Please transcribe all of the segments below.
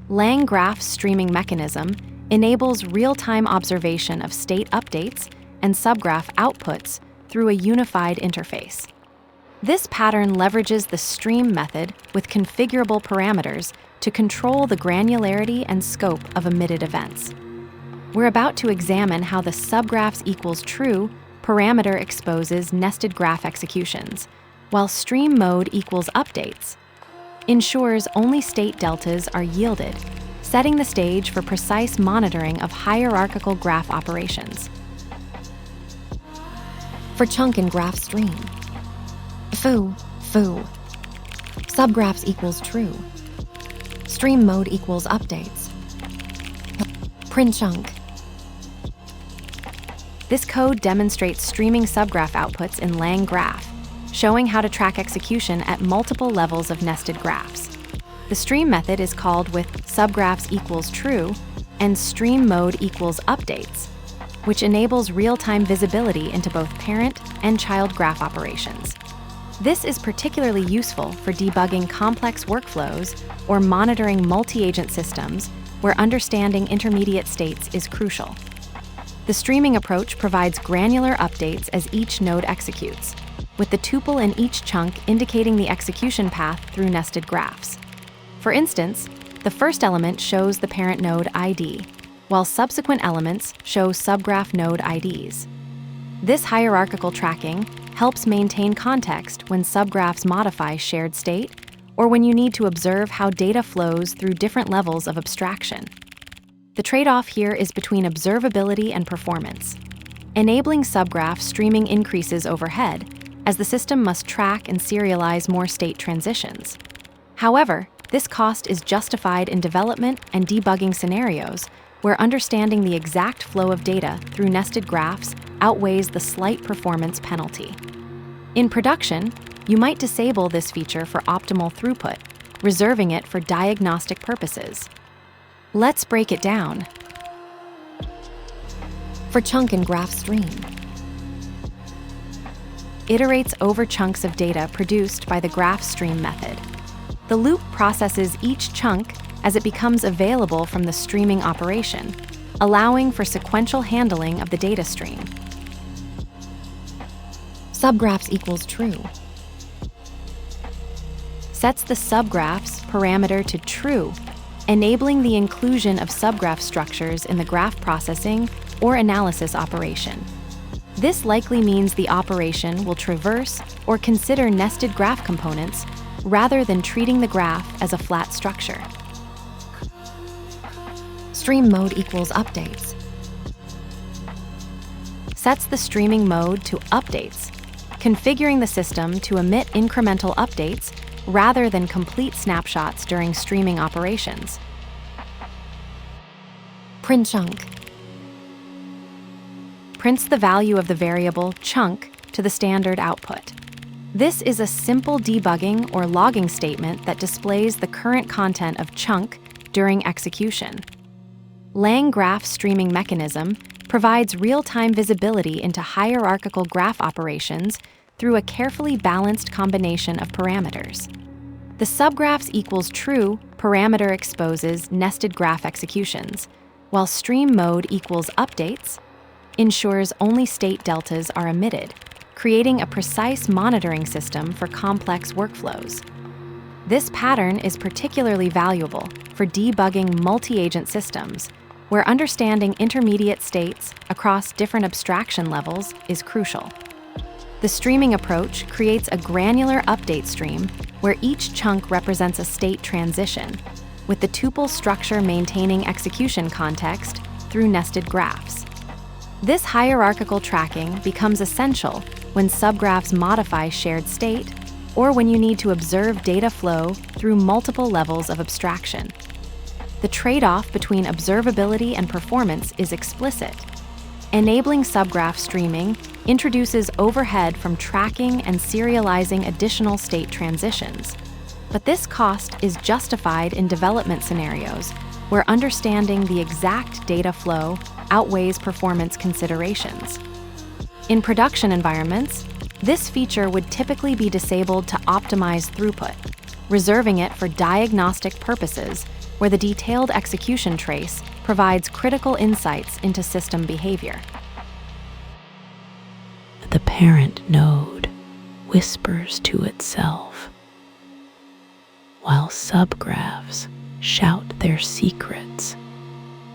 LangGraph's streaming mechanism enables real-time observation of state updates and subgraph outputs through a unified interface. This pattern leverages the stream method with configurable parameters to control the granularity and scope of emitted events. We're about to examine how the subgraphs equals true parameter exposes nested graph executions, while stream mode equals updates ensures only state deltas are yielded, setting the stage for precise monitoring of hierarchical graph operations. For chunk and graph stream. Foo. Subgraphs equals true. Stream mode equals updates. Print chunk. This code demonstrates streaming subgraph outputs in LangGraph, showing how to track execution at multiple levels of nested graphs. The stream method is called with subgraphs equals true and stream mode equals updates, which enables real-time visibility into both parent and child graph operations. This is particularly useful for debugging complex workflows or monitoring multi-agent systems where understanding intermediate states is crucial. The streaming approach provides granular updates as each node executes, with the tuple in each chunk indicating the execution path through nested graphs. For instance, the first element shows the parent node ID, while subsequent elements show subgraph node IDs. This hierarchical tracking helps maintain context when subgraphs modify shared state or when you need to observe how data flows through different levels of abstraction. The trade-off here is between observability and performance. Enabling subgraph streaming increases overhead, as the system must track and serialize more state transitions. However, this cost is justified in development and debugging scenarios where understanding the exact flow of data through nested graphs outweighs the slight performance penalty. In production, you might disable this feature for optimal throughput, reserving it for diagnostic purposes. Let's break it down. For chunk and graph stream. Iterates over chunks of data produced by the graph stream method. The loop processes each chunk as it becomes available from the streaming operation, allowing for sequential handling of the data stream. Subgraphs equals true. Sets the subgraphs parameter to true, enabling the inclusion of subgraph structures in the graph processing or analysis operation. This likely means the operation will traverse or consider nested graph components rather than treating the graph as a flat structure. Stream mode equals updates. Sets the streaming mode to updates, configuring the system to emit incremental updates rather than complete snapshots during streaming operations. Print chunk. Prints the value of the variable chunk to the standard output. This is a simple debugging or logging statement that displays the current content of chunk during execution. LangGraph streaming mechanism provides real-time visibility into hierarchical graph operations through a carefully balanced combination of parameters. The subgraphs equals true parameter exposes nested graph executions, while stream mode equals updates ensures only state deltas are emitted, creating a precise monitoring system for complex workflows. This pattern is particularly valuable for debugging multi-agent systems, where understanding intermediate states across different abstraction levels is crucial. The streaming approach creates a granular update stream where each chunk represents a state transition, with the tuple structure maintaining execution context through nested graphs. This hierarchical tracking becomes essential when subgraphs modify shared state or when you need to observe data flow through multiple levels of abstraction. The trade-off between observability and performance is explicit. Enabling subgraph streaming introduces overhead from tracking and serializing additional state transitions. But this cost is justified in development scenarios where understanding the exact data flow outweighs performance considerations. In production environments, this feature would typically be disabled to optimize throughput, reserving it for diagnostic purposes where the detailed execution trace provides critical insights into system behavior. The parent node whispers to itself, while subgraphs shout their secrets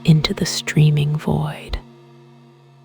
into the streaming void.